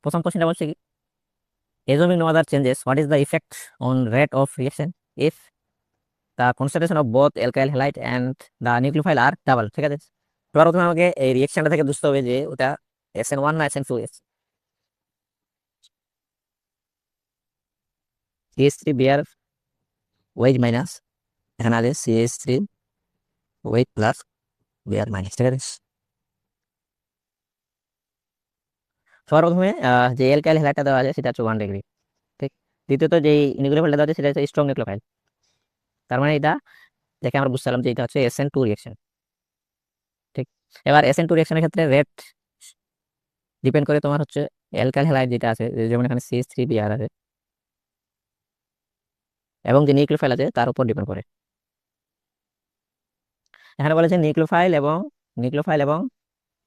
প্রথম কোশ্চেনটা বলছে কি, assuming no other changes, what is the effect on rate of reaction if the concentration of both alkyl halide and the nucleophile are double? ঠিক আছে, এবার প্রথমে আমাকে এই রিঅ্যাকশনটা থেকে বুঝতে হবে যে ওটা SN1 না SN2 CH3 বিয়ার ওয়েজ মাইনাস, এখানে আছে CH3 ওয়েজ প্লাস বিয়ার মাইনাস। ঠিক আছে, সবার প্রথমে যে অ্যালকাইল হ্যালাইডটা দেওয়া আছে সেটা হচ্ছে 1 ডিগ্রি। ঠিক, দ্বিতীয়ত যে নিউক্লিওফাইলটা দেওয়া আছে সেটা হচ্ছে স্ট্রং নিউক্লিওফাইল। তার মানে এটা দেখে আমরা বুঝতে পারলাম যে এটা হচ্ছে SN2 রিঅ্যাকশন। ঠিক, এবার SN2 রিঅ্যাকশনের ক্ষেত্রে রেট ডিপেন্ড করে তোমার হচ্ছে অ্যালকাইল হ্যালাইড যেটা আছে, যেমন এখানে CH3 বিআর আছে, এবং যে নিউক্লিওফাইল আছে তার উপর ডিপেন্ড করে। এখানে বলেছে নিউক্লিওফাইল এবং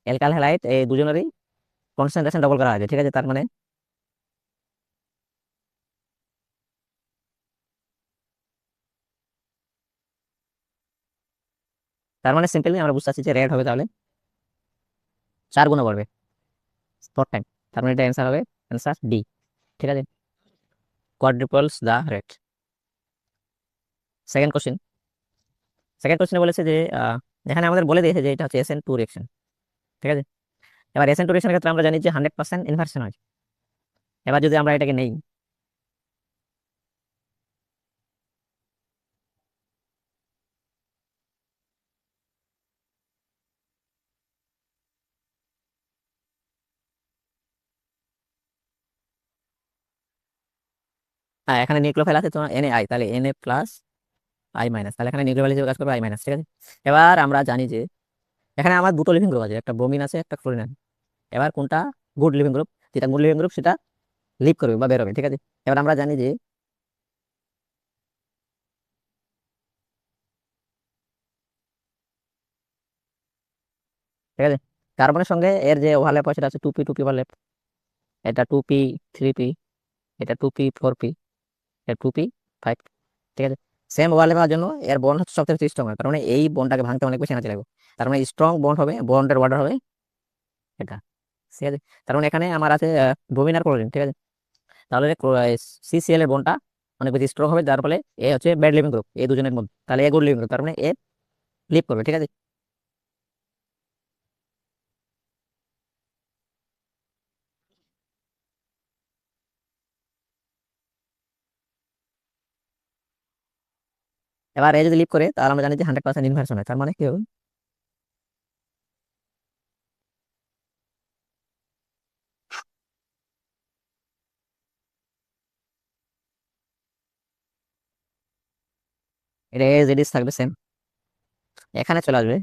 অ্যালকাইল হ্যালাইড এই দুজনেরই কনসেন্ট্রেশন ডবল করা হয়েছে। ঠিক আছে, তার মানে সিম্পলি আমরা বুঝতে পারছি যে রেট হবে তাহলে 4 গুণে বাড়বে ফোর টাইম। তার মানে এটা অ্যান্সার হবে অ্যান্সার ডি। ঠিক আছে, quadruples the rate. Second question, second কোশ্চেনে বলেছে যে এখানে আমাদের বলে দিয়েছে যে এটা হচ্ছে SN2 রিঅ্যাকশন। ঠিক আছে, এবার SN2 রিঅ্যাকশনের ক্ষেত্রে আমরা জানি যে 100% ইনভার্সন হয়। এবার যদি আমরা এটাকে নেই, এখানে নিউক্লিওফাইল আছে তোমার NaI, তাহলে Na প্লাস I মাইনাস, তাহলে এখানে নিউক্লিওফাইল হিসেবে কাজ করবে I মাইনাস। ঠিক আছে, এবার আমরা জানি যে এখানে আমার দুটো লিভিং গ্রুপ আছে, একটা ব্রোমিন আছে একটা ফ্লোরিন আছে। এবার কোনটা গুড লিভিং গ্রুপ, যেটা গুড লিভিং গ্রুপ সেটা লিভ করবে বা বের হবে। ঠিক আছে, এবার আমরা জানি যে ঠিক আছে, কার্বনের সঙ্গে এর যে ওভারল্যাপ হয় সেটা আছে 2p ওভারল্যাপ। এটা 2p 3p, এটা 2p 4p, এটা 2p 5। ঠিক আছে, সেম ওভারল্যাপ হওয়ার জন্য এর বন্ড হচ্ছে সবথেকে বেশি স্ট্রং হয়, কারণ এই বন্ডটাকে ভাঙতে অনেক বেশি এনার্জি লাগবে। তার মানে স্ট্রং বন্ড হবে, বন্ডের অর্ডার হবে এটা। ঠিক আছে, তার মানে এখানে আমার আছে ব্রোমিন আর ক্লোরিন। ঠিক আছে, তাহলে CCl এর বন্ডটা অনেক বেশি স্ট্রং হবে, যার ফলে এ হচ্ছে ব্যাড লিভিং গ্রুপ এই দুজনের মধ্যে, তাহলে এ গুড লিভিং গ্রুপ, তার মানে এ লিভ করবে। ঠিক আছে, এবার এ যদি লিভ করে তাহলে আমরা জানি যে 100% ইনভার্সন হয়, তার মানে কি হবে, এটা এ জেডিস থাকবে সেম, এখানে চলে আসবে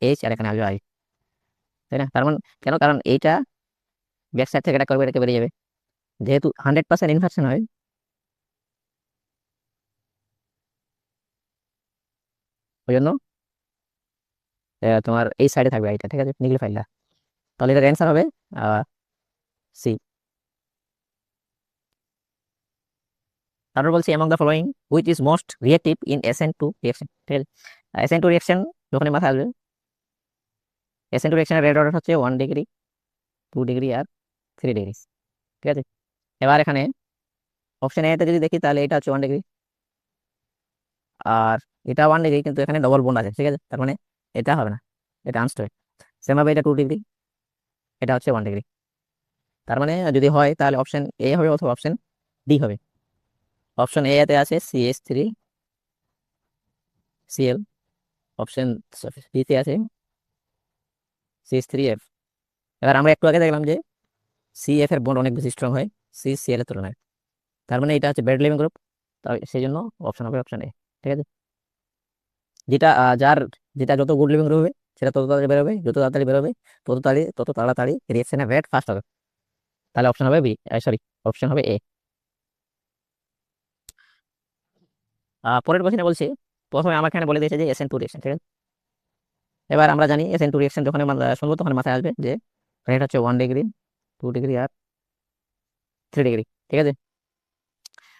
এইচ আর এখানে আসবে আই। তাই না, তার মানে কেন, কারণ এইটা ব্যাক সাইড থেকে এটা করবে, এটাকে বেরিয়ে যাবে, যেহেতু 100% ইনভার্সন হয় ওই জন্য তোমার এই সাইডে থাকবে আইটা। ঠিক আছে, নিউক্লিওফাইলটা, তাহলে এটার অ্যান্সার হবে সি। তারপর বলছি among the following which is most reactive in SN2 reaction। ঠিক আছে, SN2 রিঅ্যাকশন যখনই মাথায় আসবে, SN2 রিঅ্যাকশনের রেড অর্ডার হচ্ছে 1 ডিগ্রি 2 ডিগ্রি আর 3 ডিগ্রি। ঠিক আছে, এবার এখানে অপশন এতে যদি দেখি তাহলে এটা হচ্ছে 1 ডিগ্রি, আর এটা 1 ডিগ্রি, কিন্তু এখানে ডবল বন্ড আছে। ঠিক আছে, তার মানে এটা হবে না, এটা আনস্টেবল। সেম ভাবে এটা 2 ডিগ্রি, এটা হচ্ছে 1 ডিগ্রি। তার মানে যদি হয় তাহলে অপশন এ হবে অথবা অপশন ডি হবে। অপশন এ তে আছে CH3Cl, অপশন ডি তে আছে CH3F। এবার আমরা একটু আগে দেখলাম যে CF এর বন্ড অনেক বেশি স্ট্রং হয় CCl এর তুলনায়, তার মানে এটা হচ্ছে ব্যাড লিভিং গ্রুপ, তাই সেই জন্য অপশন হবে অপশন এ। ঠিক আছে, যেটা যেটা যত গুড লিভিং গ্রুপ হবে সেটা তত তাড়াতাড়ি বেরোবে, যত তাড়াতাড়ি বেরোবে তত তাড়াতাড়ি রিঅ্যাকশনের রেট ফাস্ট হবে, তাহলে অপশন হবে বি, সরি, অপশন হবে এ। পরের কোশ্চেনে বলছি, প্রথমে আমার এখানে বলে দিয়েছে যে SN2 রিঅ্যাকশন। ঠিক আছে, এবার আমরা জানি SN2 রিঅ্যাকশন যখন শুনবো তখন মাথায় আসবে যে রেট হচ্ছে 1 ডিগ্রি 2 ডিগ্রি আর 3 ডিগ্রি। ঠিক আছে,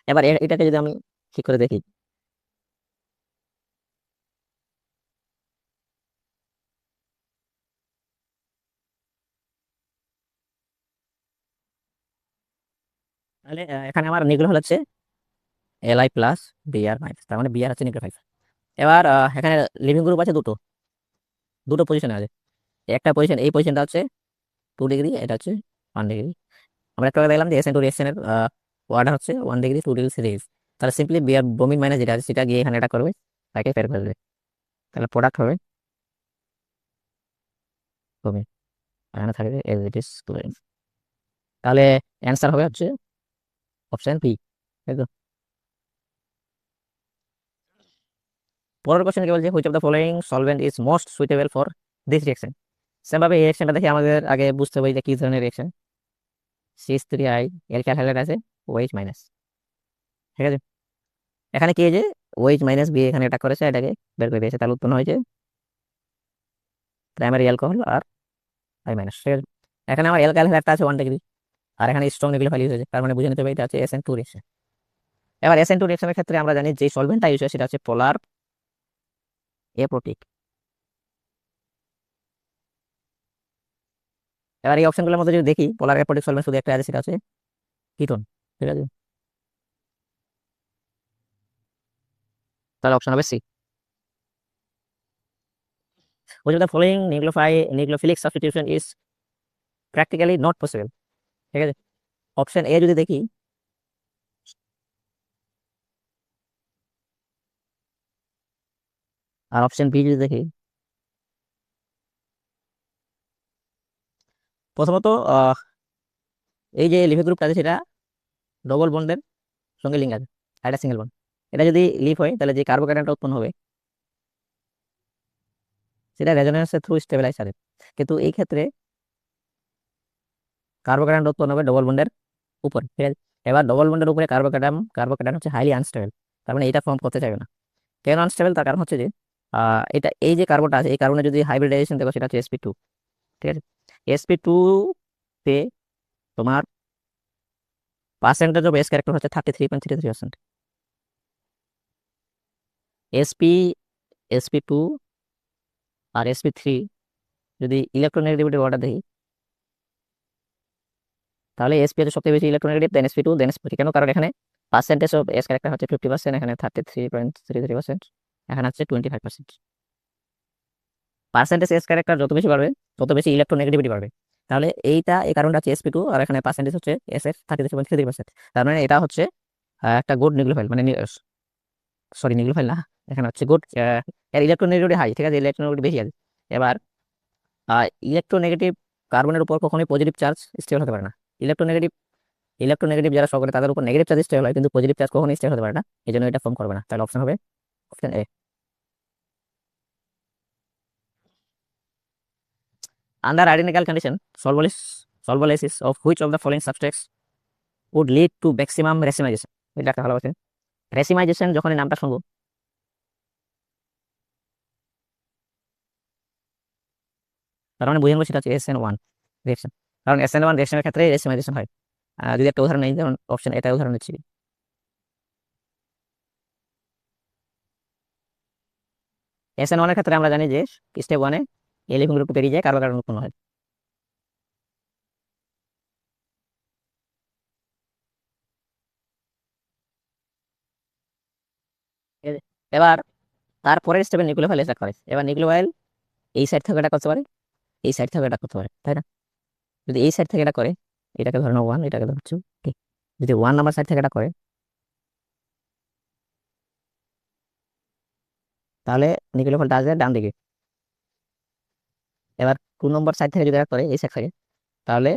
এবার এটাকে যদি আমি ঠিক করে দেখি, তাহলে এখানে আমার নিউক্লিওফাইল হচ্ছে Li প্লাস Br মাইনাস, তার মানে Br হচ্ছে নিউক্লিওফাইল। এবার এখানে লিভিং গ্রুপ আছে দুটো, দুটো পজিশনে আছে। একটা পজিশন, এই পজিশনটা হচ্ছে 2 ডিগ্রি, এটা হচ্ছে 1 ডিগ্রি। আমরা একটু আগে দেখলাম যে SN2 রিঅ্যাকশনের অর্ডার হচ্ছে 1 ডিগ্রি, 2 ডিগ্রি, 3 ডিগ্রি। তাহলে সিম্পলি Br ব্রোমিন মাইনাস যেটা আছে সেটা গিয়ে এখানে এটা করবে, তাকে ফের করে দেবে। তাহলে প্রোডাক্ট হবে ব্রোমিন, এখানে থাকবে এজ ইট ইজ ক্লোরিন। তাহলে অ্যান্সার হবে হচ্ছে অপশন পি, তাই তো। পরের কোশ্চেন কি বলছে, which of the following solvent is most suitable for this reaction. Same ভাবে এই রিঅ্যাকশনটা দেখে আমাদের আগে বুঝতে হবে যে কি ধরনের রিঅ্যাকশন। CH3I অ্যালকাইল হাইড্রাইড আছে OH মাইনাস, ঠিক আছে। এখানে কি যে OH মাইনাস বি এখানে এটা করেছে, এটাকে বের করে দিয়েছে, তাহলে উৎপন্ন হয়েছে প্রাইমারি অ্যালকোহল আর I মাইনাস, ঠিক আছে। এখানে আমার অ্যালকাইল হাইড্রাইডটা আছে 1 ডিগ্রি, আর এখানে স্ট্রং নিউক্লিওফাইল ইউজ হয়েছে, তার মানে বুঝে নিতে হবে এটা হচ্ছে SN2 রিঅ্যাকশন। এবার SN2 রিঅ্যাকশনের ক্ষেত্রে আমরা জানি যে সলভেন্টটা ইউজ হয় সেটা হচ্ছে পোলার এপ্রোটিক। এবার এই অপশনগুলোর মধ্যে যদি দেখি, পোলার এপ্রোটিক সলভেন্ট শুধু একটা আছে, সেটা হচ্ছে কিটোন, ঠিক আছে। তাহলে অপশন হবে C. Which of the following nucleophilic substitution is practically not possible, ঠিক আছে। অপশন এ যদি দেখি, আর অপশন বি যদি দেখি, প্রথমত এই যে লিফে গ্রুপটা আছে সেটা ডবল বন্ডের সঙ্গে লিঙ্ক আছে, আর এটা সিঙ্গেল বন্ড। এটা যদি লিফ হয় তাহলে যে কার্বোকার্বনটা উৎপন্ন হবে সেটা রেজোনেন্সের থ্রু স্টেবিলাইজ হবে, কিন্তু এই ক্ষেত্রে কার্বোকার্বন উৎপন্ন হবে ডবল বন্ডের উপর, ঠিক আছে। এবার ডবল বন্ডের উপরে কার্বোকার্বন হচ্ছে হাইলি আনস্টেবল, তার মানে এটা ফর্ম করতে চাইবে না। কেন আনস্টেবল? তার কারণ হচ্ছে যে এটা এই যে কার্বনটা আছে, এই কার্বনে যদি হাইব্রিডাইজেশন দেখো সেটা হচ্ছে sp2, ঠিক আছে। sp2 তে তোমার পার্সেন্টেজ অফ এস ক্যারেক্টার হচ্ছে 33.33%। sp sp2 আর sp3 যদি ইলেকট্রোনেগেটিভিটি অর্ডার দেখি, তাহলে sp হচ্ছে সবথেকে বেশি ইলেকট্রোনেগেটিভ, দেন sp2, দেন sp3। কেন? কারণ এখানে পার্সেন্টেজ অফ এস ক্যারেক্টার হচ্ছে 50%, এখানে 33.33%, এখানে হচ্ছে 25%। পার্সেন্টেজ এস ক্যারেক্টার যত বেশি বাড়বে তত বেশি ইলেকট্রোনেগেটিভিটি বাড়বে। তাহলে এই কারণটা হচ্ছে sp2, আর এখানে পার্সেন্টেজ হচ্ছে এস এর 33.33%। তার মানে এটা হচ্ছে একটা গুড নিউক্লিওফাইল, মানে সরি নিউক্লিওফাইল না, এখানে হচ্ছে গুড, এর ইলেকট্রোনেগেটিভিটি হাই, ঠিক আছে, ইলেকট্রোনেগেটিভ বেশি আছে। এবার ইলেকট্রোনেগেটিভ কার্বনের উপর কখনোই পজিটিভ চার্জ স্টেবল হতে পারে না। ইলেকট্রোনেগেটিভ ইলেকট্রোনেগেটিভ যারা সকলে তাদের উপর নেগেটিভ চার্জ স্টেবল হয়, কিন্তু পজিটিভ চার্জ কখনোই স্টেবল হতে পারে না, এই জন্য এটা ফর্ম করবে না। তাহলে অপশন হবে option A. Under identical condition, solvolysis of which of the following substrates would lead to maximum racemization? এটা একটা ভালো আছে, রেসিমাইজেশন যখন এই নামটা শুনবো তার মানে বুঝে নেবো সেটা হচ্ছে SN1 রিয়েকশন, কারণ SN1 রিয়েকশনের ক্ষেত্রে রেসিমাইজেশন হয়। যদি একটা উদাহরণ নেই, যেমন অপশন এটা উদাহরণ নিচ্ছি, SN1 এর ক্ষেত্রে আমরা জানি যে স্টেপ 1-এ এলিফিন গ্রুপ পেরিয়ে যায়, কার্বন উৎপন্ন হয়। ঠিক আছে? এবার তারপরের স্টেপে নিউক্লিওফাইল অ্যাটাক করে। এবার নিউক্লিওফাইল এই সাইড থেকে এটা করতে পারে, এই সাইড থেকে এটা করতে পারে, তাই না? যদি এই সাইড থেকে এটা করে, এটাকে ধরে নাও 1, এটাকে ধরো 2, যদি 1 নাম্বার সাইড থেকে এটা করে, তাহলে নিউক্লিওফাইলটা আসবে ডান দিকে। এবার 2 নম্বর সাইড থেকে যদি এটা করে, এই সাইড থেকে, তাহলে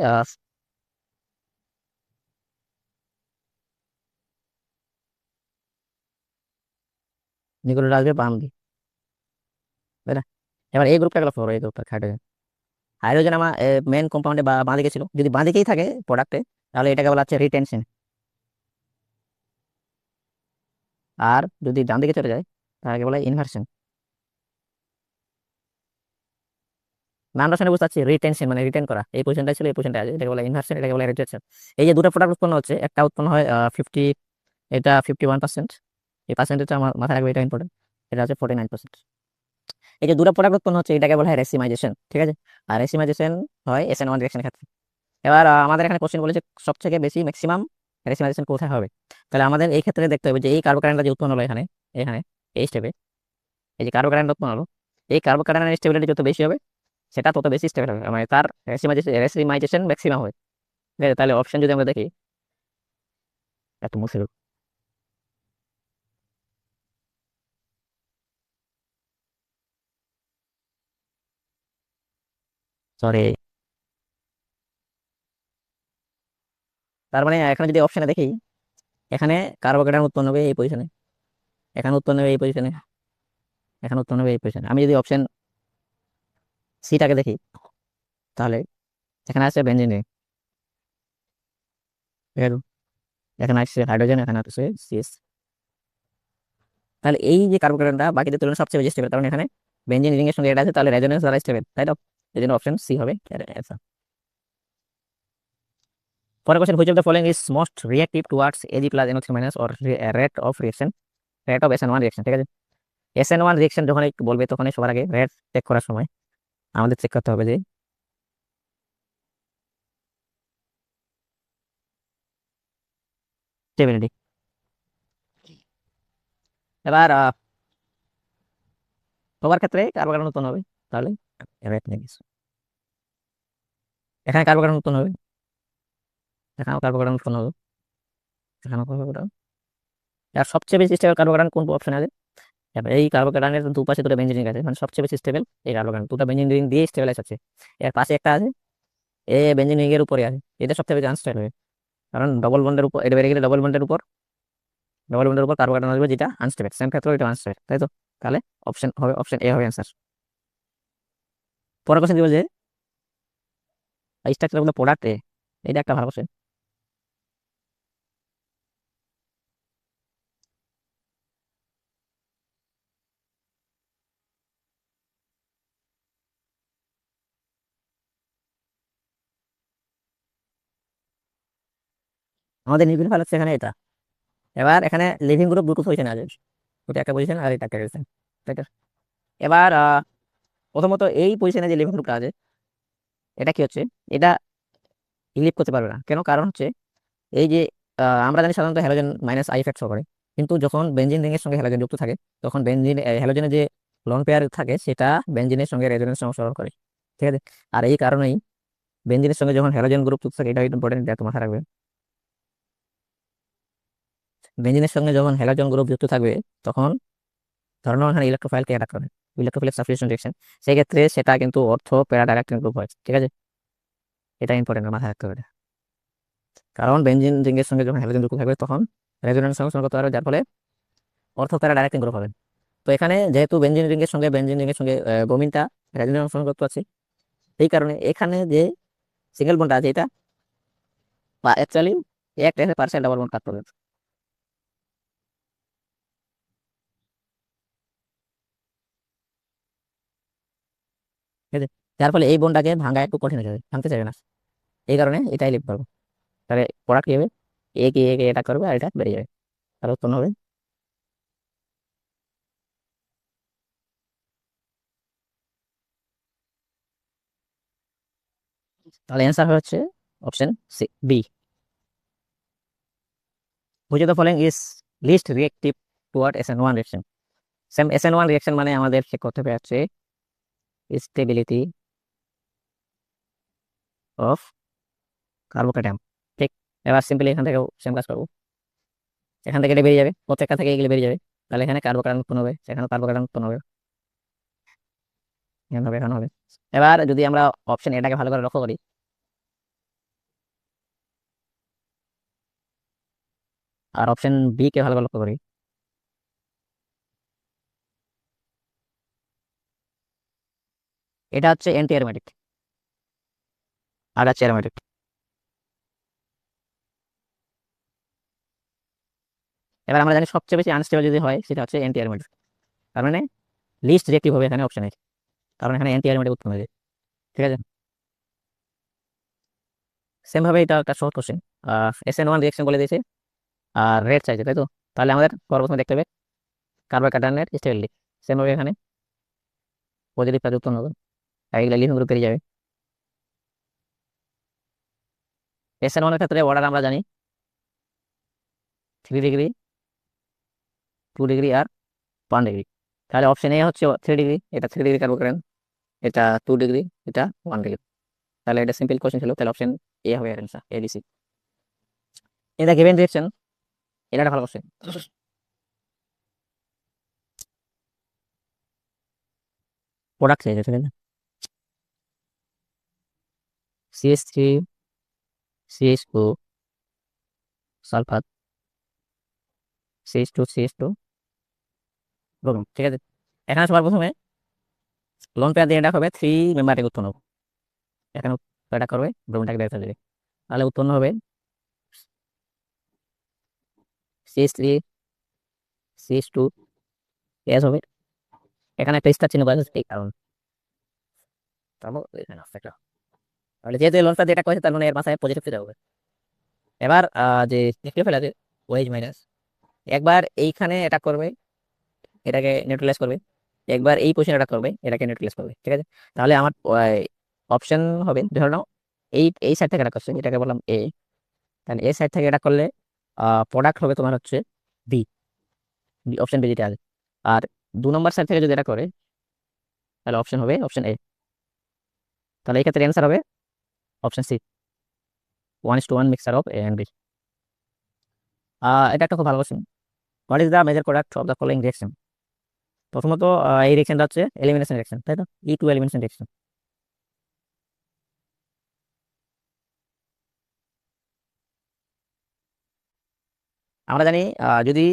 নিউক্লিওফাইল আসবে বাম দিকে, তাই না? এবার এই গ্রুপটা গেল ফর, এই গ্রুপটা হাইড্রোজেন। হাইড্রোজেন আমার মেন কম্পাউন্ডে বা বাঁ দিকে ছিল, যদি বাঁ দিকেই থাকে প্রোডাক্টে, তাহলে এটাকে বলা হচ্ছে রিটেনশন। আর যদি ডান দিকে চলে যায় তাহলে বলে ইনভার্সন। নামটা শুনে বুঝতে পারছি, রিটেনশন মানে রিটেন করা, এই পজিশনটা ছিল, এই পজিশনটা আছে, এটাকে বলে ইনভার্সন, এটাকে বলে রিটেনশন। এই যে দুটো প্রোডাক্ট উৎপন্ন হচ্ছে, একটা উৎপন্ন হয় 50, এটা 51%, এই পার্সেন্টেজটা আমার মাথায় রাখবে, এটা ইম্পর্টেন্ট। এটা হচ্ছে 49%। এই যে দুটো প্রোডাক্ট উৎপন্ন হচ্ছে এটাকে বলা হয় রেসিমাইজেশন, ঠিক আছে। আর রেসিমাইজেশন হয় SN1 রিঅ্যাকশনের ক্ষেত্রে। এবার আমাদের এখানে কোশ্চেন বলেছে সবথেকে বেশি ম্যাক্সিমাম রেসিমাইজেশন কোথায় হবে? তাহলে আমাদের এই ক্ষেত্রে দেখতে হবে যে এই কার্বোকার্বনটা যে উৎপন্ন হলো এখানে এখানে এই স্টেপে, এই যে কার্বোকার্বন উৎপন্ন হলো, এই কার্বোকার্বনের স্টেবিলিটি যত বেশি হবে সেটা তত বেশি স্টেবল হবে, মানে তার রেসিমাইজেশন ম্যাক্সিমাম হবে। ঠিক আছে, তাহলে অপশন যদি আমরা দেখি, এত মুছে সরি, তার মানে এখানে যদি অপশনে দেখি, এখানে কার্বোকার্বন উৎপন্ন হবে এই পজিশনে, এখানে উৎপন্ন হবে এই পজিশনে, এখানে উৎপন্ন হবে এই পজিশনে। আমি যদি অপশন সিটাকে দেখি, তাহলে এখানে আছে বেঞ্জিন রিং, এখানে আসছে হাইড্রোজেন, এখানে আছে সিএস। তাহলে এই যে কার্বোকার্বনটা বাকিদের তুলনায় সবচেয়ে বেশি স্টেবল, কারণ এখানে বেঞ্জিন রিং এর সঙ্গে এটা আছে, তাহলে রেজোনেন্স দ্বারা স্টেবল, তাই তো? এই জন্য অপশন সি হবে অ্যান্সার। পরের question, which of the following is most reactive towards Ag plus NO3 minus or rate of reaction, rate of SN1 reaction. ঠিক আছে, SN1 রিঅ্যাকশন যখন বলবে তখনই সবার আগে রেট চেক করার সময় আমাদের চেক করতে হবে যে স্টেবিলিটি। এবার সবার ক্ষেত্রে কার্বোকার্বন উৎপন্ন হবে, তাহলে রেট নিয়ে গেছে, এখানে কার্বোকার্বন উৎপন্ন হবে, এখানেও কার্বোকার্বন উৎপন্ন হবে, এখানেও কার্বোকার্বন। আর সবচেয়ে বেশি স্টেবল কার্বোকার্বন কোন অপশন আছে? এবার এই কার্বোকার্বনের দুপাশে দুটো বেঞ্জিন রিং আছে, মানে সবচেয়ে বেশি স্টেবল এই কার্বোকার্বন, দুটো বেঞ্জিন রিং দিয়ে স্টেবিলাইজ আছে। এর পাশে একটা আছে, এ বেঞ্জিন রিং এর উপরে আছে, এটা সবচেয়ে বেশি আনস্টেবল হবে, কারণ ডবল বন্ডের উপর এটা বেড়ে গেলে ডবল বন্ডের উপর কার্বোকার্বন আসবে যেটা আনস্টেবল, সেম ক্ষেত্রে এটা আনস্টেবল, তাই তো? তাহলে অপশন হবে, অপশন এ হবে অ্যান্সার। পরের কোশ্চেন কি বলছে, স্ট্রাকচার অফ দ্য প্রোডাক্ট এ, এটা একটা ভালো কোশ্চেন। আমাদের নিউক্লিয়ার ফাইল হচ্ছে এখানে এটা। এবার এখানে লিভিং গ্রুপ দুটো পজিশন আছে, ওটা একটা পজিশন আর এটা একটা পজিশন, তাই তো? এবার প্রথমত এই পজিশনে যে লিভিং গ্রুপটা আছে, এটা কি হচ্ছে, এটা রিলিভ করতে পারবে না, কেন? কারণ হচ্ছে এই যে আমরা জানি সাধারণত halogen minus I effect show করে, কিন্তু যখন বেঞ্জিন রিং এর সঙ্গে হ্যালোজেন যুক্ত থাকে তখন বেঞ্জিন হ্যালোজেনের যে লোন পেয়ার থাকে সেটা বেঞ্জিনের সঙ্গে রেজোনেন্স সংশ্লেষণ করে। ঠিক আছে, আর এই কারণেই বেঞ্জিনের সঙ্গে যখন হ্যালোজেন গ্রুপ যুক্ত থাকে, এটা ইম্পর্টেন্ট, এটা তোমার মাথায় রাখবে। বেঞ্জিনের সঙ্গে যখন হ্যালোজেন গ্রুপ যুক্ত থাকবে তখন ধরে নাও এখানে ইলেকট্রোফাইলকে অ্যাটাক করে, ইলেকট্রোফিলিক সাবস্টিটিউশন রিঅ্যাকশন, সেই ক্ষেত্রে সেটা কিন্তু অর্থ প্যারা ডাইরেক্টিং গ্রুপ হয়। ঠিক আছে, এটা ইম্পর্টেন্ট, মাথায় রাখতে হবে। কারণ বেঞ্জিন রিং এর সঙ্গে যখন হ্যালোজেন যুক্ত থাকবে তখন রেজোনেন্স সংশ্লেষণ করতে পারবে, যার ফলে অর্থ প্যারা ডাইরেক্টিং গ্রুপ হবে। তো এখানে যেহেতু বেঞ্জিন রিং এর সঙ্গে ব্রোমিনটা রেজোনেন্স সংযুক্ত আছে, এই কারণে এখানে যে সিঙ্গেল বন্ডটা আছে এটা অ্যাকচুয়ালি একটা পার্সেন্ট ডাবল বন্ড কাট করবে। ঠিক আছে, যার ফলে এই বন্ডটাকে ভাঙা একটু কঠিন হয়ে যাবে, ভাঙতে চাইবে না, এই কারণে এটাই লিখতে পারবো। তাহলে প্রোডাক্ট কি হবে, এ কে এটা করবে আর এটা বেরিয়ে যাবে, তাহলে উৎপন্ন হবে। তাহলে অ্যান্সার হচ্ছে option C, B. Which of the following is list reactive toward SN1 reaction? Same SN1 reaction মানে আমাদের চেক করতে হবে হচ্ছে স্টেবিলিটি অফ কার্বোক্যাটায়ন। ঠিক, এবার সিম্পলি এখান থেকে সেম কাজ করবো, এখান থেকে এটা বেরিয়ে যাবে, প্রত্যেকটা থেকে এগুলো বেরিয়ে যাবে, তাহলে এখানে কার্বোক্যাটায়ন উৎপন্ন হবে, সেখানে কার্বোক্যাটায়ন উৎপন্ন হবে, এখানে হবে, এখানে হবে। এবার যদি আমরা অপশন এটাকে ভালো করে লক্ষ্য করি, আর অপশন বি কে ভালো করে লক্ষ্য করি, এটা হচ্ছে অ্যান্টি অ্যারোমেটিক আর হচ্ছে অ্যারোমেটিক। এবার আমরা জানি সবচেয়ে বেশি আনস্টেবল যদি হয় সেটা হচ্ছে অ্যান্টি অ্যারোমেটিক, তার মানে লিস্ট রিঅ্যাক্টিভ হবে এখানে অপশনে, কারণ এখানে অ্যান্টি অ্যারোমেটিক উৎপন্ন হয়েছে। ঠিক আছে, সেম ভাবে এটা একটা শর্ট কোশ্চেন, SN1 রিঅ্যাকশন বলে দিয়েছে আর রেড চাইছে, তাই তো? তাহলে আমাদের সর্বপ্রথমে দেখতে হবে কার্বোক্যাটায়নের স্টেবিলিটি। সেম ভাবে এখানে পজিটিভ চার্জ উৎপন্ন হবে আর এগুলো লিভিং গ্রুপ পেরিয়ে যাবে। SN1 এর ক্ষেত্রে অর্ডার আমরা জানি 3 ডিগ্রি, 2 ডিগ্রি আর 1 ডিগ্রি। তাহলে অপশন এ হচ্ছে 3 ডিগ্রি, এটা 3 ডিগ্রি কার্বোক্যাটায়ন, এটা 2 ডিগ্রি, এটা 1 ডিগ্রি। তাহলে এটা সিম্পল কোশ্চেন ছিল, তাহলে অপশন এ হবে এর অ্যান্সার, এডিসি। এটা গিভেন রিঅ্যাকশন, এটা একটা ভালো কোশ্চেন। প্রোডাক্ট চাইছে, ঠিক আছে। CH3, CH2 sulphur, CH2, CH2 bromine, ঠিক আছে। এখানে সবার প্রথমে লোন পেয়ার দিয়ে এটা হবে 3 মেম্বারে উৎপন্ন হবে। এখানে এটা করবে ব্রোমিনটাকে বের করে দেবে, তাহলে উৎপন্ন হবে CH3, CH2 গ্যাস হবে। এখানে একটা স্টার চিহ্ন পাওয়া যাচ্ছে, এই কারণ। তারপর এখানে আছে একটা। তাহলে যেহেতু লঞ্চটা যেটা করেছে তার মানে এর মাথায় পজিটিভ ফিরে হবে। এবার যে দেখতে ফেলা যে ওয়েজ মাইনাস, একবার এইখানে এটা করবে, এটাকে নিউট্রালাইজ করবে, একবার এই পজিশনে এটা করবে, এটাকে নিউট্রালাইজ করবে, ঠিক আছে। তাহলে আমার অপশন হবে, ধরে নাও এই এই সাইড থেকে এটা করছে, এটাকে বললাম এ, তাহলে এই সাইড থেকে এটা করলে প্রোডাক্ট হবে তোমার হচ্ছে বি, অপশন বি যেটা আছে। আর 2 নম্বর সাইড থেকে যদি এটা করে তাহলে অপশন হবে অপশন এ। তাহলে এই ক্ষেত্রে অ্যান্সার হবে option C, 1:1 mixture of A and B. এটা একটা খুব ভালো question. What is the major product of the following reaction? প্রথমত এই রিঅ্যাকশনটা হচ্ছে এলিমিনেশন রিঅ্যাকশন, তাই তো, E2 এলিমিনেশন রিঅ্যাকশন। আমরা জানি যদি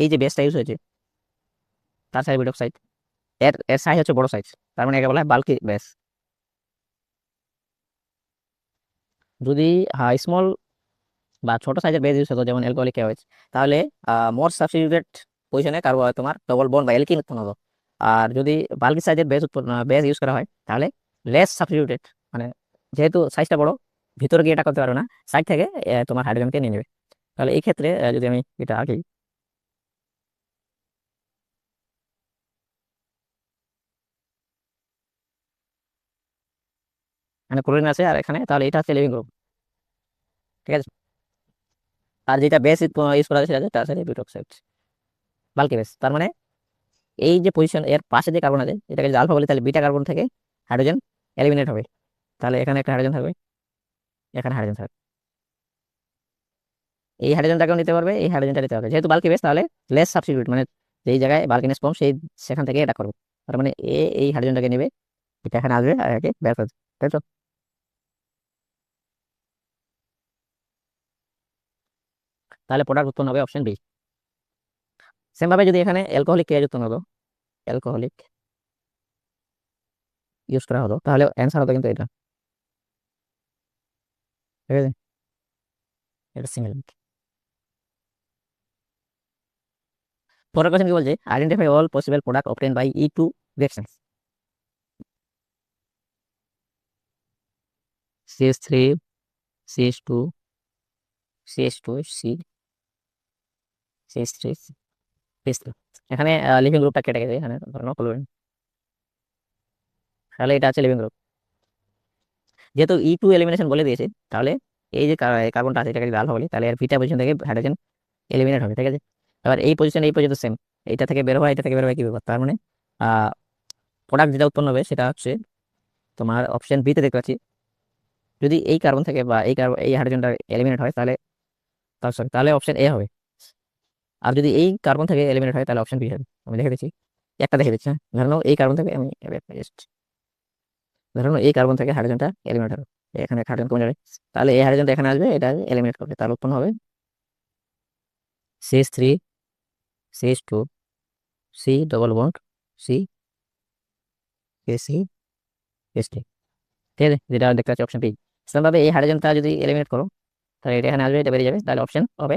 এই যে বেসটা ইউজ হয়েছে তার সাইড বিট অফ সাইড, এর এর সাইজ হচ্ছে বড় সাইজ, তার মানে একে বলা হয় বাল্কি বেস। যদি স্মল বা ছোট সাইজের বেস ইউজ হতো যেমন অ্যালকোহলিক OH, তাহলে মোর সাবস্টিটিউটেড পজিশনে কার্বো তোমার ডবল বন্ড বা অ্যালকিন উৎপন্ন হতো। আর যদি বাল্কি সাইজের বেস ইউজ করা হয় তাহলে লেস সাবস্টিটিউটেড, মানে যেহেতু সাইজটা বড়, ভিতরে গিয়ে এটা করতে পারবে না, সাইড থেকে তোমার হাইড্রোজেনকে নিয়ে নেবে। তাহলে এই ক্ষেত্রে যদি আমি এটা আঁকি, মানে ক্লোরিন আছে আর এখানে, তাহলে এটা হচ্ছে লিভিং গ্রুপ, ঠিক আছে। আর যেটা বেস ইউজ করা হয়েছে সেটা হচ্ছে টারশারি বিট অক্সাইড, বাল্কি বেস। তার মানে এই যে পজিশন এর পাশে যে কার্বন আছে এটাকে যদি আলফা বলি, তাহলে বিটা কার্বন থেকে হাইড্রোজেন এলিমিনেট হবে। তাহলে এখানে একটা হাইড্রোজেন থাকবে, এখানে হাইড্রোজেন থাকবে, এই হাইড্রোজেনটাকেও নিতে পারবে, এই হাইড্রোজেনটা নিতে পারবে। যেহেতু বাল্কি বেস তাহলে লেস সাবস্টিটিউট, মানে যেই জায়গায় বাল্কিনেস কম সেই সেখান থেকে এটা করবে। তার মানে এই হাইড্রোজেনটাকে নেবে, এটা এখানে আসবে আর একে বের করে দেবে, তাই তো। তাহলে প্রোডাক্ট উৎপন্ন হবে অপশন বি। সেম ভাবে যদি এখানে অ্যালকোহলিক পেঁয়াজ উৎপন্ন হতো, অ্যালকোহলিক ইউজ করা হতো, তাহলে অ্যান্সার হতো কিন্তু এটা, ঠিক আছে। এটা সিঙ্গেল। পরের কোশ্চেন কি বলছে, identify all possible product obtain by E2 reactions. CH3, CH2, CH2, CH3, CH3। এখানে লিভিং গ্রুপটা কেটে গেছে, এখানে ধরো ক্লোরিন, তাহলে এটা আছে লিভিং গ্রুপ। যেহেতু E2 এলিমিনেশন বলে দিয়েছে, তাহলে এই যে কার্বনটা আছে এটাকে যদি আলফা বলি, তাহলে এর ভিটা পজিশন থেকে হাইড্রোজেন এলিমিনেট হবে, ঠিক আছে। এবার এই পজিশন এই পর্যন্ত সেম, এইটা থেকে বের হয় এটা থেকে বের হয় কি ব্যাপার, তার মানে প্রোডাক্ট যেটা উৎপন্ন হবে সেটা হচ্ছে তোমার অপশন বিতে দেখতে পাচ্ছি। যদি এই কার্বন থেকে বা এই হাইড্রোজেনটা এলিমিনেট হয় তাহলে, তার সরি, তাহলে অপশন এ হবে। আর যদি এই কার্বন থেকে এলিমিনেট হয় তাহলে অপশন বি হবে। আমি দেখে দিচ্ছি, একটা দেখে দিচ্ছি, হ্যাঁ। ধরে নাও এই কার্বন থেকে আমি ধরে নাও এই কার্বন থেকে হাইড্রোজেনটা এলিমিনেট হবে, এখানে হাইড্রোজেন কমে যাবে, তাহলে এই হাইড্রোজেনটা এখানে আসবে, এটা এলিমিনেট করবে, তাহলে উৎপন্ন হবে CH3, CH2, C double bond C, SC, ঠিক আছে, যেটা দেখতে পাচ্ছি অপশন বি। সেম ভাবে এই হাইড্রোজেনটা যদি এলিমিনেট করো তাহলে এটা এখানে আসবে, এটা বেরিয়ে যাবে, তাহলে অপশন হবে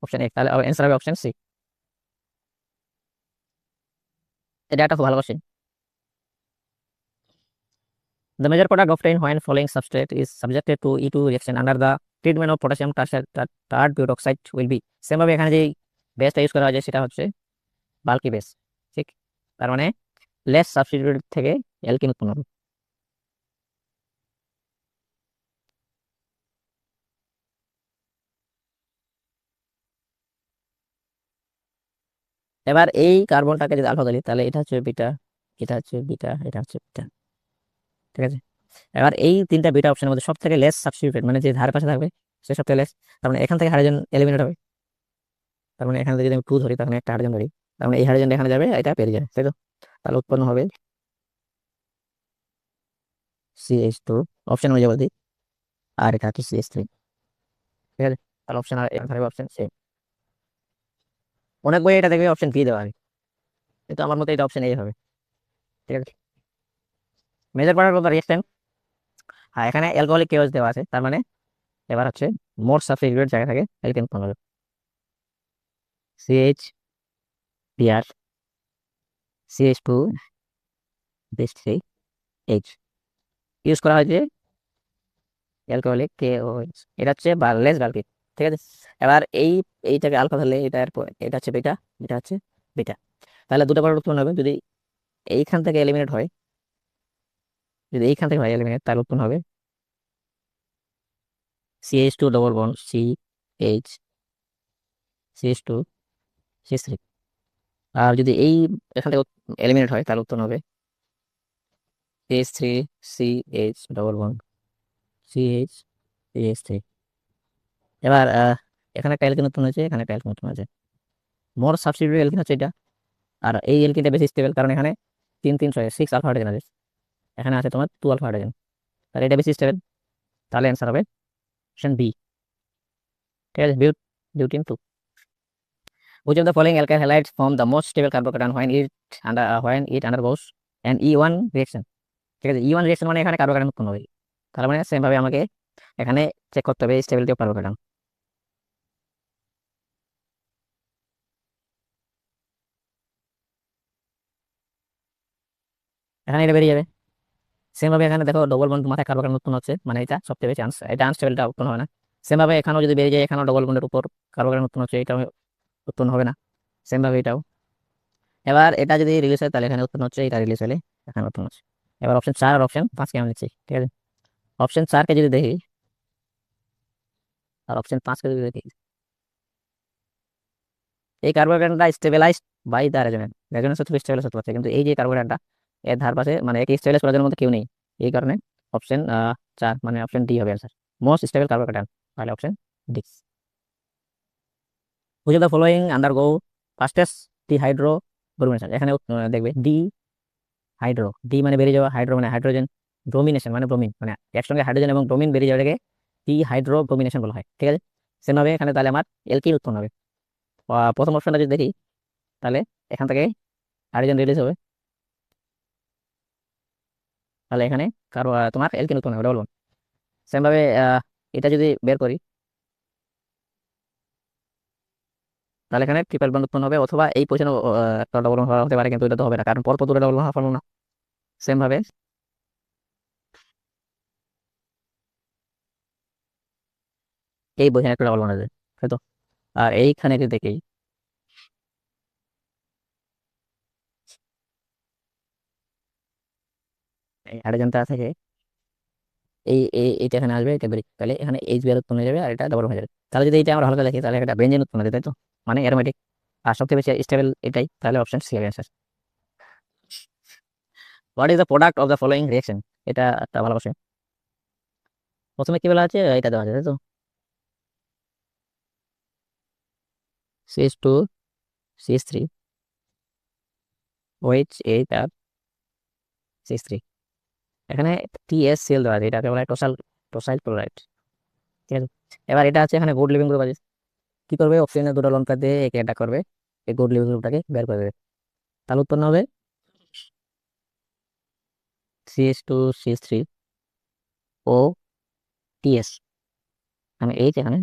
অপশন এ, তাহলে অ্যান্সার হবে অপশন সি। এটা একটা খুব ভালো question. The major product obtained when following substrate is subjected to E2 reaction under the treatment of potassium third butoxide will be। Same ভাবে এখানে যে বেসটা ইউজ করা হয় যে সেটা হচ্ছে বাল্কি বেস, ঠিক। তার মানে লেস সাবস্টিটিউট থেকে অ্যালকিন উৎপন্ন হবে। এবার এই কার্বনটাকে যদি আলফা ধরি তাহলে এটা হচ্ছে বিটা, এটা হচ্ছে বিটা, এটা হচ্ছে বিটা। ঠিক আছে, এবার এই তিনটা বিটা অপশনের মধ্যে সব থেকে লেস সাবস্টিটিউটেড মানে যে ধারে পাশে থাকবে সে সব থেকে লেস, তার মানে এখান থেকে হাইড্রোজেন এলিমিনেট হবে। তার মানে এখানে যদি আমি 2 ধরি তাহলে একটা হাইড্রোজেন ধরি, তার মানে এই হাইড্রোজেন এখানে যাবে, এটা পেরিয়ে যাবে, তাই তো? তাহলে উৎপন্ন হবে CH2 অপশন অনুযায়ী বলতে, আর এটা হচ্ছে CH3। ঠিক আছে, তাহলে অপশন আর এখানে থাকবে অপশন সি। অনেক বই এটা দেখবে অপশন বি দেওয়া আছে, কিন্তু আমার মতে এটা অপশন এ হবে। ঠিক আছে, major part of the reaction, হ্যাঁ এখানে অ্যালকোহলিক কেওস দেওয়া আছে, তার মানে এবার হচ্ছে মোর সাবস্টিটিউটেড জায়গা থাকে এলকেন উৎপন্ন হবে। CH, Br, CH2, BH3, use করা হয় যে অ্যালকোহলিক কেওএইচ, এটা হচ্ছে লেস বাল্কি। ঠিক আছে, এবার এইটাকে আলফা ধরলে এটা এটা হচ্ছে বিটা, এটা হচ্ছে বিটা। তাহলে দুটো পার্ট উৎপন্ন হবে, যদি এইখান থেকে এলিমিনেট হয়, যদি এইখান থেকে হয় এলিমিনেট, তাহলে উৎপন্ন হবে CH2 double bond CH, CH2, CH3। আর যদি এই এখান থেকে এলিমিনেট হয় তাহলে উৎপন্ন হবে CH3, CH double bond CH, CH3। এবার এখানে একটা অ্যালকিন উৎপন্ন হয়েছে, এখানে একটা অ্যালকিন উৎপন্ন হয়েছে। মোর সাবস্টিটিউটেড অ্যালকিন হচ্ছে এটা, আর এই অ্যালকিনটা বেশি স্টেবল, কারণ এখানে 6 আলফা হাইড্রোজেন আছে, এখানে আছে তোমার 2 আলফা হাইড্রোজেন, তাহলে এটা বেশি স্টেবল। তাহলে অ্যান্সার হবে অপশন বি। ঠিক আছে, butene 2। Which of the following alkyl halides form the most stable carbocation when it undergoes an E1 reaction? ঠিক আছে, E1 রিঅ্যাকশন মানে এখানে কার্বোকার্বন উৎপন্ন হবে, তার মানে সেম ভাবে আমাকে এখানে চেক করতে হবে স্টেবিলিটি অফ কার্বোকার্বন। এখানে এটা বেরিয়ে যাবে। সেম ভাবে এখানে দেখো ডবল বন্ড মাথায় কার্বোকার্বন উৎপন্ন হচ্ছে, মানে এটা সবচেয়ে বেশি চান্স, এটা আনস্টেবলটা উৎপন্ন হবে না। সেম ভাবে এখানেও যদি বেরিয়ে যায়, এখানেও ডবল বন্ডের উপর কার্বোকার্বন উৎপন্ন হচ্ছে, এটাও উৎপন্ন হবে না। সেম ভাবে এটাও। এবার এটা যদি রিলিজ হয় তাহলে এখানে উৎপন্ন হচ্ছে, এটা রিলিজ হলে এখানে উৎপন্ন হচ্ছে। এবার অপশন 4 আর অপশন 5 কে আমি লিখছি। ঠিক আছে, অপশন 4 কে যদি দেখি আর অপশন 5 কে যদি দেখি, এই কার্বোহাইড্রেটটা stabilized by the resonance, resonance হচ্ছে স্টেবিলাইজ হতে পারছে, কিন্তু এই যে কার্বোহাইড্রেটটা এর ধার পাশে মানে একে স্টেবিলাইজ করার জন্য মধ্যে কেউ নেই, এই কারণে অপশন 4 মানে অপশন ডি হবে आंसर, মোস্ট স্টেবল কার্বোহাইড্রেট, তাহলে option D. Which of the following undergo fastest dehydro bromination, এখানে দেখবে ডি হাইড্রো, ডি মানে বেরিয়ে যাওয়া, হাইড্রো মানে হাইড্রোজেন, ব্রোমিনেশন মানে ব্রোমিন, মানে একসঙ্গে হাইড্রোজেন এবং ব্রোমিন বেরিয়ে যাওয়াটাকে ডি হাইড্রো ব্রোমিনেশন বলা হয়। ঠিক আছে, সেম ভাবে এখানে তাহলে আমার এলকিন উৎপন্ন হবে। প্রথম অপশনটা যদি দেখি তাহলে এখান থেকে হাইড্রোজেন রিলিজ হবে, তাহলে এখানে তোমার এলকিন উৎপন্ন হবে ডবল বন্ড। সেম ভাবে এটা যদি বের করি তাহলে এখানে ট্রিপল বন্ড উৎপন্ন হবে, অথবা এই পজিশনে একটা ডবল বন্ড হতে পারে, কিন্তু এটা তো হবে না, কারণ পরপর দুটো ডবল বন্ড হওয়া পারবো না। সেম ভাবে এই পজিশনে একটা ডবল বন্ড আছে, তাই তো? আর এইখানে যদি দেখি, এই হাইড্রোজেনটা থেকে এইটা এখানে আসবে, এটা বেরিয়ে, তাহলে এখানে এইচ বিআর উৎপন্ন হয়ে যাবে, আর এটা ডবল হয়ে যাবে। তাহলে যদি এটা আমরা হালকা দেখি তাহলে একটা বেঞ্জিন উৎপন্ন হবে, তাই তো? মানে অ্যারোমেটিক, আর সবচেয়ে বেশি স্টেবল এটাই, তাহলে অপশন সি হবে answer. What is the product of the following reaction, এটা একটা ভালো প্রশ্ন। প্রথমে কি বলা আছে, এটা দেওয়া আছে তাই তো, CH2, CH3, OH8 আর CH3, এখানে TSCl দেওয়া আছে, এটাকে বলা হয় টোসাইল ক্লোরাইড। ঠিক আছে, এবার এটা আছে এখানে গুড লিভিং গ্রুপ আছে, কি করবে, অক্সিজেনের দুটো লম্বা দিয়ে একে এটা করবে, এই গুড লিভিং গ্রুপটাকে বের করে দেবে, তাহলে উৎপন্ন হবে CH2, CH3, OTS, মানে এইচ এখানে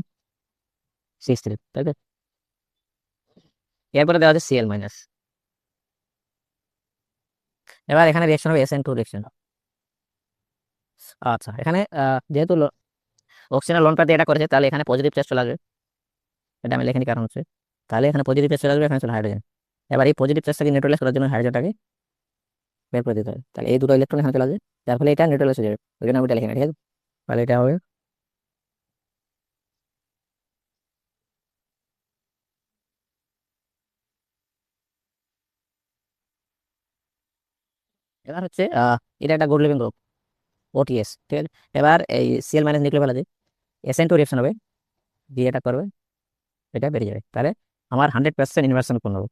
CH3, তাই তো? এরপরে দেওয়া আছে Cl-। এবার এখানে রিঅ্যাকশন হবে SN2 রিঅ্যাকশন। আচ্ছা, এখানে যেহেতু অক্সিজেনের লোন দিয়ে এটা করেছে, তাহলে এখানে পজিটিভ চার্জ চলে আসবে, এটা আমি লেখিনি কারণ হচ্ছে, তাহলে এখানে পজিটিভ চার্জ চলে আসবে, এখানে চলে হাইড্রোজেন। এবার এই পজিটিভ চার্জটাকে নিউট্রালাইজ করার জন্য হাইড্রোজেনটাকে বের করে দিতে হবে, তাহলে এই দুটো ইলেকট্রন এখানে চলে আসবে, যার ফলে এটা নিউট্রালাইজ হয়ে যাবে, ওই জন্য আমি এটা লিখি না। ঠিক আছে, তাহলে এটা হবে এবার হচ্ছে এটা একটা গুড লিভিং গ্রুপ, ওটিএস, ঠিক আছে। এবার এই সিএল মাইনাস নিউক্লিওফিলাজে এসএন টু রিয়েকশন হবে, দিয়ে এটা করবে, এটা বেরিয়ে যাবে, তাহলে আমার 100% ইনভার্সন পূর্ণ হবে।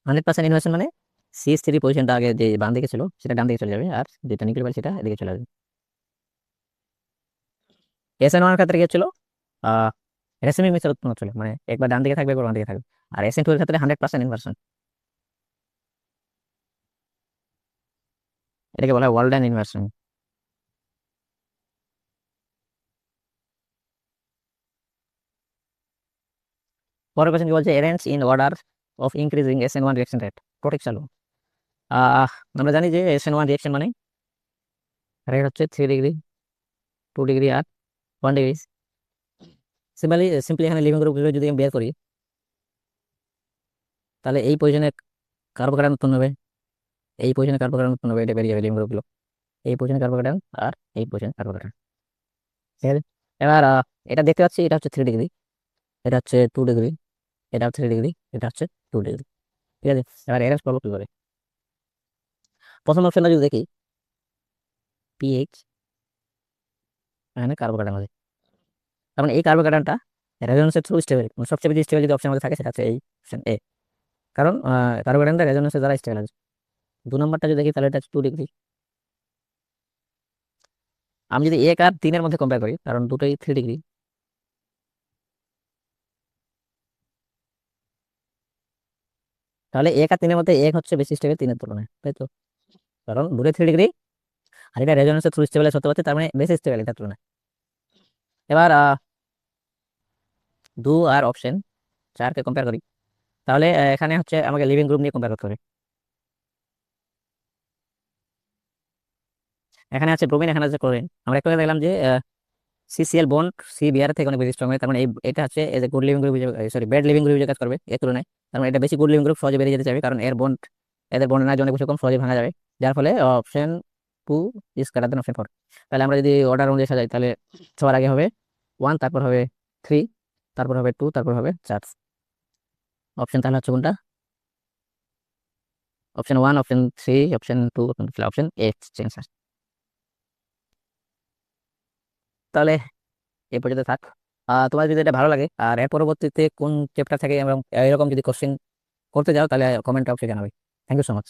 100% ইনভার্সন মানে CH3 পজিশনটা আগে যে বাম দিকে ছিল সেটা ডান দিকে চলে যাবে, আর যেটা নিউক্লিওফিল সেটা এদিকে চলে যাবে। SN1 এর ক্ষেত্রে কি হচ্ছিল, রেসিমিক মিক্সার উৎপন্ন হচ্ছিল, মানে একবার ডান দিকে থাকবে একবার বাম দিকে থাকবে। আর SN2 এর ক্ষেত্রে 100% ইনভার্সন, এটাকে বলা হয় ওয়ালডেন ইনভার্সন। পরের কোশ্চেন কি বলছে, arrange in order of increasing SN1 reaction rate, protect চালু। আহ আমরা জানি যে SN1 রিঅ্যাকশন মানে রেট হচ্ছে 3 ডিগ্রি, 2 ডিগ্রি আর 1 ডিগ্রি। সিম্পলি এখানে লিভিং গ্রুপগুলো যদি আমি বের করি, তাহলে এই পজিশনে কার্বোকার্বন উৎপন্ন হবে, এই পজিশনে কার্বোকার্বন উৎপন্ন হবে, এটা বেরিয়ে যাবে লিভিং গ্রুপগুলো, এই পজিশনে কার্বোকার্বন আর এই পজিশনে কার্বোকার্বন, ঠিক আছে। এবার এটা দেখতে পাচ্ছি, এটা হচ্ছে 3 ডিগ্রি, এটা হচ্ছে 2 ডিগ্রি, এটা 3 ডিগ্রি, এটা হচ্ছে 2 ডিগ্রি, ঠিক আছে। এবার অ্যারেঞ্জ করবো কি করে, প্রথম অপশনটা যদি দেখি, পিএইচ, এখানে কার্বোকার্বন আছে, তার মানে এই কার্বোকার্বনটা রেজোনেন্সের থ্রু স্টেবল, সবচেয়ে বেশি স্টেবল যদি অপশন আমাদের থাকে সেটা হচ্ছে এই অপশন এ, কারণ কার্বোকার্বনটা রেজোনেন্সের দ্বারা স্টেবল আছে। 2 নম্বরটা যদি দেখি তাহলে এটা হচ্ছে 2 ডিগ্রি। আমি যদি 1 আর 3 এর মধ্যে কম্পেয়ার করি, কারণ দুটোই 3 ডিগ্রি, তাহলে 1 আর 3-এর মধ্যে এক হচ্ছে বেশি স্টেবল 3-এর তুলনায়, তাই তো, কারণ দুটোই 3 ডিগ্রি আর এটা রেজোনেন্সের থ্রু স্টেবল হতে পারছে, তার মানে বেশি স্টেবল এটার তুলনায়। এবার 2 আর অপশন 4-কে কম্পেয়ার করি, তাহলে এখানে হচ্ছে আমাকে লিভিং গ্রুপ নিয়ে কম্পেয়ার করতে হবে। এখানে আছে ব্রোমিন, এখানে আছে ক্লোরিন। আমরা একটু আগে দেখলাম যে সিসিএল বন্ড সি বিআর থেকে অনেক বেশি স্ট্রং হয়, তার মানে এটা হচ্ছে as a good living group, sorry bad living group কাজ করবে এর তুলনায়। তার মানে এটা বেশি গুড লিভিং গ্রুপ, সহজে বেরিয়ে যেতে চাইবে, কারণ এর বন্ড এদের বন্ড না অনেক বেশি কম, সহজে ভাঙা যাবে, যার ফলে option 2 is correct then option 4। তাহলে আমরা যদি অর্ডার অনুযায়ী সাজাই, তাহলে সবার আগে হবে 1, তারপর হবে 3, তারপর হবে 2, তারপর হবে 4। অপশন তাহলে হচ্ছে কোনটা, option 1, option 3, option 2, option 8 change. তাহলে এ পর্যন্ত থাক। তোমার যদি এটা ভালো লাগে আর এর পরবর্তীতে কোন চ্যাপ্টার থেকে এবং এরকম যদি কোশ্চেন করতে যাও, তাহলে কমেন্ট অবশ্যই জানাবে। Thank you so much.